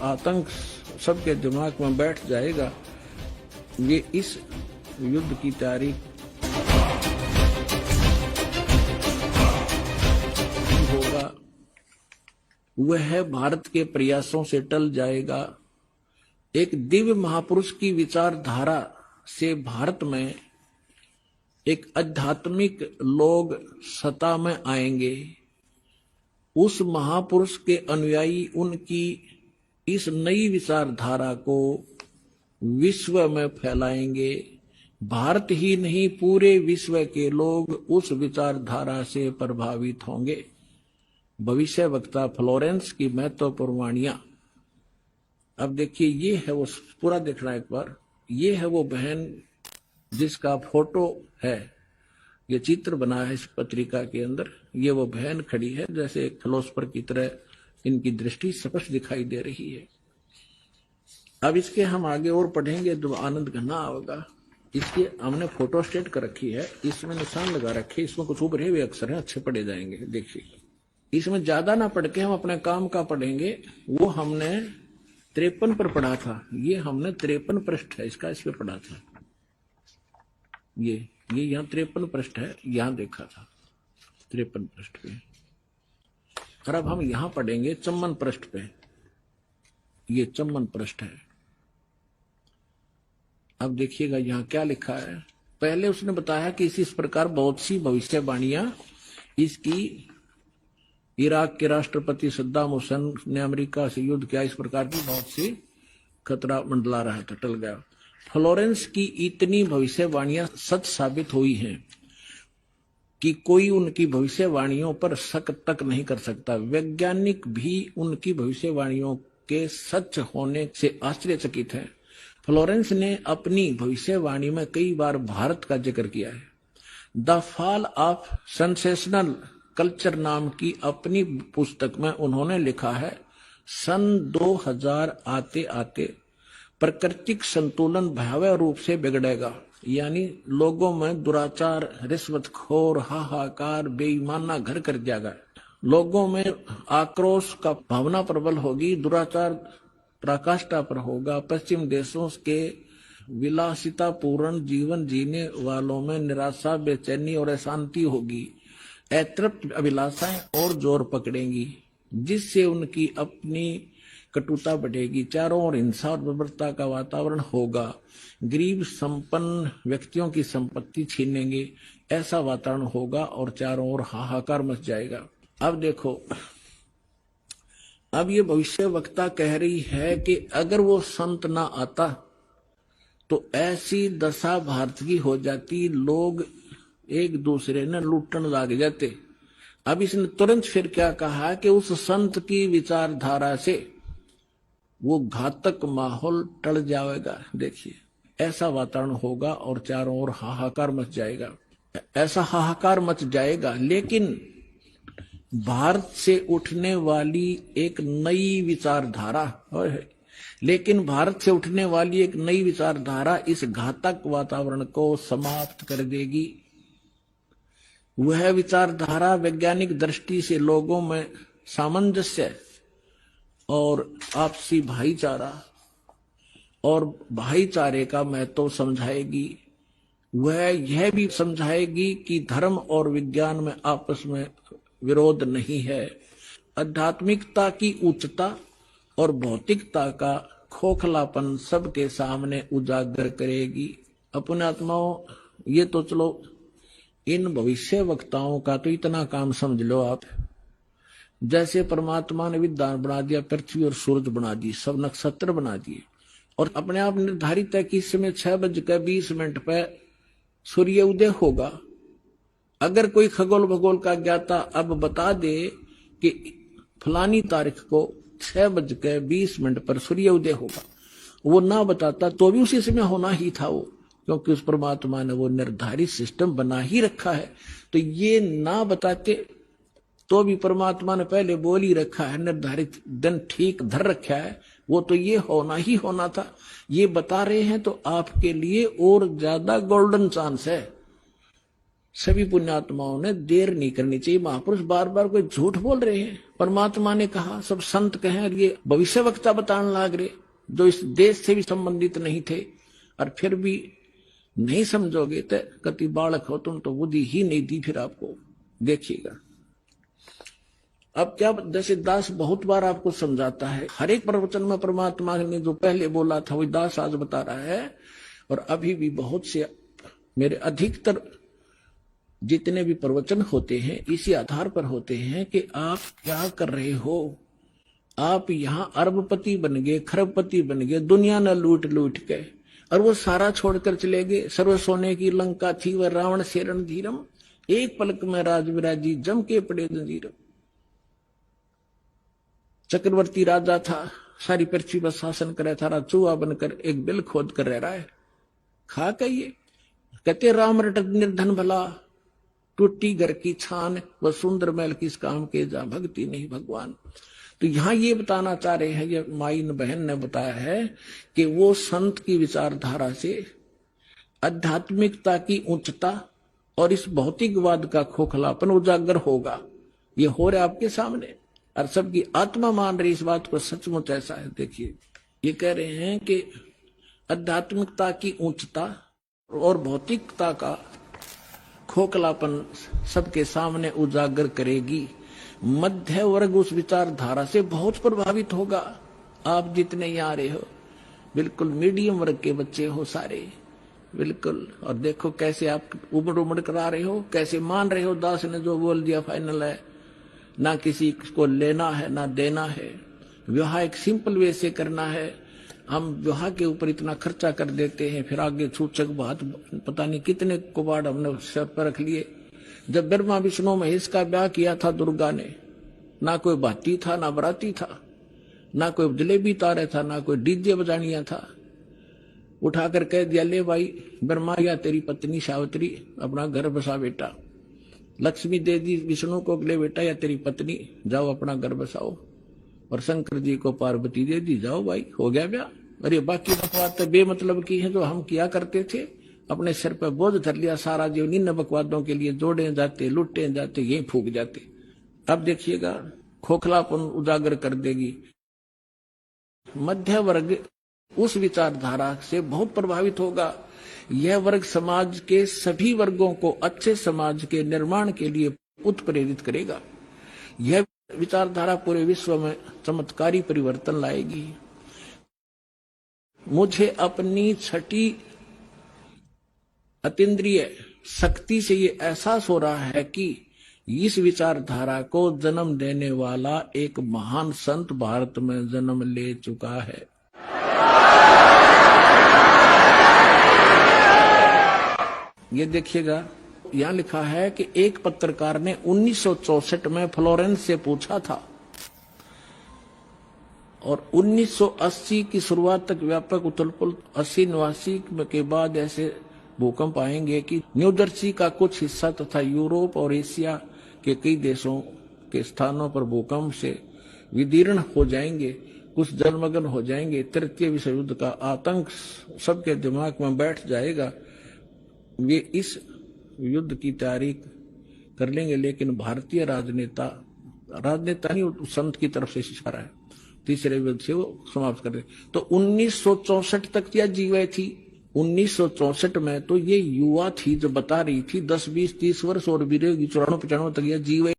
आतंक सबके दिमाग में बैठ जाएगा। ये इस युद्ध की तैयारी होगा, वह भारत के प्रयासों से टल जाएगा। एक दिव्य महापुरुष की विचारधारा से भारत में एक आध्यात्मिक लोग सत्ता में आएंगे। उस महापुरुष के अनुयायी उनकी इस नई विचारधारा को विश्व में फैलाएंगे। भारत ही नहीं, पूरे विश्व के लोग उस विचारधारा से प्रभावित होंगे। भविष्य वक्ता फ्लोरेंस की महत्वपूर्ण वाणियां। अब देखिए, ये है वो, पूरा देखना एक बार। ये है वो बहन जिसका फोटो है, ये चित्र बना है इस पत्रिका के अंदर। ये वो बहन खड़ी है, जैसे एक फिलोसफर की तरह इनकी दृष्टि स्पष्ट दिखाई दे रही है। अब इसके हम आगे और पढ़ेंगे तो आनंद घना होगा। इसके हमने फोटो स्टेट कर रखी है, इसमें निशान लगा रखे, इसमें कुछ उभरे हुए अक्षर हैं, अच्छे पढ़े जाएंगे। देखिए, इसमें ज्यादा ना पढ़ के हम अपने काम का पढ़ेंगे। वो हमने 53 पर पढ़ा था, ये हमने 53 पृष्ठ है इसका, इस पे पढ़ा था। ये यहाँ 53 पृष्ठ है, यहाँ देखा था 53 पृष्ठ पे। और अब हम यहाँ पढ़ेंगे 54 पृष्ठ पे। ये 54 पृष्ठ है। अब देखिएगा यहाँ क्या लिखा है। पहले उसने बताया कि इस प्रकार बहुत सी भविष्यवाणियां इसकी, इराक के राष्ट्रपति सद्दाम हुसैन ने अमेरिका से युद्ध किया, इस प्रकार की बहुत सी खतरा मंडला रहा था, टल गया। फ्लोरेंस की इतनी भविष्यवाणियां सच साबित हुई हैं कि कोई उनकी भविष्यवाणियों पर शक तक नहीं कर सकता। वैज्ञानिक भी उनकी भविष्यवाणियों के सच होने से आश्चर्यचकित हैं। फ्लोरेंस ने अपनी भविष्यवाणी में कई बार भारत का जिक्र किया है। The fall of sensational culture नाम की अपनी पुस्तक में उन्होंने लिखा है, सन 2000 आते आते प्राकृतिक संतुलन भयावह रूप से बिगड़ेगा। यानी लोगों में दुराचार, रिश्वतखोर, हाहाकार, बेईमाना घर कर जाएगा। लोगों में आक्रोश का भावना प्रबल होगी, दुराचार पराकाष्ठा पर होगा। पश्चिम देशों के विलासितापूर्ण जीवन जीने वालों में निराशा, बेचैनी और अशांति होगी। अतृप्त अभिलाषाएं और जोर पकड़ेंगी, जिससे उनकी अपनी कटुता बढ़ेगी। चारों ओर हिंसा और बर्बरता का वातावरण होगा। गरीब संपन्न व्यक्तियों की संपत्ति छीनेंगे, ऐसा वातावरण होगा और चारों ओर हाहाकार मच जाएगा। अब देखो, अब ये भविष्य वक्ता कह रही है कि अगर वो संत ना आता तो ऐसी दशा भारत की हो जाती, लोग एक दूसरे ने लूटन लग जाते। अब इसने तुरंत फिर क्या कहा कि उस संत की विचारधारा से वो घातक माहौल टल जाएगा। देखिए, ऐसा वातावरण होगा और चारों ओर हाहाकार मच जाएगा। ऐसा हाहाकार मच जाएगा, लेकिन भारत से उठने वाली एक नई विचारधारा, लेकिन भारत से उठने वाली एक नई विचारधारा इस घातक वातावरण को समाप्त कर देगी। वह विचारधारा वैज्ञानिक दृष्टि से लोगों में सामंजस्य और आपसी भाईचारा और भाईचारे का महत्व समझाएगी। वह यह भी समझाएगी कि धर्म और विज्ञान में आपस में विरोध नहीं है। आध्यात्मिकता की उच्चता और भौतिकता का खोखलापन सबके सामने उजागर करेगी। अपने आत्माओं, ये तो चलो इन भविष्य वक्ताओं का तो इतना काम समझ लो आप। जैसे परमात्मा ने विद्वान बना दिया, पृथ्वी और सूरज बना दी, सब नक्षत्र बना दिए, और अपने आप निर्धारित है कि इस समय 6:20 पे सूर्य उदय होगा। अगर कोई खगोल भगोल का ज्ञाता अब बता दे कि फलानी तारीख को 6:20 पर सूर्य उदय होगा, वो ना बताता तो भी उसी समय होना ही था वो, क्योंकि उस परमात्मा ने वो निर्धारित सिस्टम बना ही रखा है। तो ये ना बताते तो भी परमात्मा ने पहले बोल ही रखा है, निर्धारित दिन ठीक धर रखा है, वो तो ये होना ही होना था। ये बता रहे हैं तो आपके लिए और ज्यादा गोल्डन चांस है। सभी पुण्यात्माओं ने देर नहीं करनी चाहिए। महापुरुष बार बार कोई झूठ बोल रहे हैं। परमात्मा ने कहा, सब संत कहें, और ये भविष्य वक्ता बताने लग रहे जो इस देश से भी संबंधित नहीं थे, और फिर भी नहीं समझोगे तो कति बालक हो तुम, तो बुद्धि ही नहीं दी फिर आपको। देखिएगा अब क्या, जैसे दास बहुत बार आपको समझाता है, हर एक प्रवचन में परमात्मा ने जो पहले बोला था वही दास आज बता रहा है। और अभी भी बहुत से मेरे अधिकतर जितने भी प्रवचन होते हैं इसी आधार पर होते हैं कि आप क्या कर रहे हो। आप यहां अरबपति बन गए, खरबपति बन गए, दुनिया न लूट लूट के, और वो सारा छोड़कर चले गए। सर्व सोने की लंका थी वह रावण से रणधीरम, एक पलक में राज विराजी जम के पड़े जंजीरम। चक्रवर्ती राजा था, सारी पृथ्वी पर शासन करे था, चूहा बनकर एक बिल खोद कर रह रहा है। खा कहिए कहते राम रट निर्धन भला, टूटी घर की छान, वह सुंदर महल किस काम के, जा भक्ति नहीं भगवान। तो यहां ये बताना चाह रहे हैं, ये माई बहन ने बताया है कि वो संत की विचारधारा से आध्यात्मिकता की उच्चता और इस भौतिकवाद का खोखलापन उजागर होगा। ये हो रहा है आपके सामने, और सबकी आत्मा मान रही इस बात को, सचमुच ऐसा है। देखिए ये कह रहे हैं कि आध्यात्मिकता की उच्चता और भौतिकता का खोखलापन सबके सामने उजागर करेगी। मध्य वर्ग उस विचारधारा से बहुत प्रभावित होगा। आप जितने यहाँ आ रहे हो बिल्कुल मीडियम वर्ग के बच्चे हो सारे, बिल्कुल। और देखो कैसे आप उमड़ उमड़ कर आ रहे हो, कैसे मान रहे हो दास ने जो बोल दिया फाइनल है, ना किसी को लेना है ना देना है। विवाह एक सिंपल वे से करना है। हम विवाह के ऊपर इतना खर्चा कर देते हैं, फिर आगे सूचक बात पता नहीं कितने कुबाड़ हमने सर पर रख लिए। जब ब्रह्मा विष्णु महेश का ब्याह किया था दुर्गा ने, ना कोई भाती था ना बराती था, ना कोई जलेबी तारे था, ना कोई डीजे बजानिया था। उठाकर कह दिया, ले भाई ब्रह्मा या तेरी पत्नी सावित्री अपना घर बसा बेटा। लक्ष्मी दे दी विष्णु को, ले बेटा या तेरी पत्नी जाओ अपना घर बसाओ। और शंकर जी को पार्वती दे दी, जाओ भाई हो गया ब्याह। अरे बाकी बकवाद तो बेमतलब की है जो हम किया करते थे, अपने सिर पर बोझ धर लिया सारा जीवन इन बकवादों के लिए, जोड़े जाते लुटे जाते यही फूक जाते। अब देखिएगा खोखलापन उजागर कर देगी। मध्य वर्ग उस विचारधारा से बहुत प्रभावित होगा। यह वर्ग समाज के सभी वर्गों को अच्छे समाज के निर्माण के लिए उत्प्रेरित करेगा। यह विचारधारा पूरे विश्व में चमत्कारी परिवर्तन लाएगी। मुझे अपनी छठी अतीन्द्रिय शक्ति से ये एहसास हो रहा है कि इस विचारधारा को जन्म देने वाला एक महान संत भारत में जन्म ले चुका है। ये देखिएगा यहां लिखा है कि एक पत्रकार ने 1964 में फ्लोरेंस से पूछा था और 1980 की शुरुआत तक व्यापक उथल-पुथल 80 89 के बाद ऐसे भूकंप आएंगे कि न्यू जर्सी का कुछ हिस्सा तथा यूरोप और एशिया के कई देशों के स्थानों पर भूकंप से विदीर्ण हो जाएंगे, कुछ जलमग्न हो जाएंगे। तृतीय विश्व युद्ध का आतंक सबके दिमाग में बैठ जाएगा। वे इस युद्ध की तैयारी कर लेंगे, लेकिन भारतीय राजनेता नहीं संत की तरफ से इशारा है, तीसरे युद्ध से वो समाप्त कर दे। तो 1964 तक यह जीवे थी। 1964 में तो ये युवा थी जो बता रही थी 10 20 30 वर्ष और भी रहेगी, 94 95 तक यह जीवे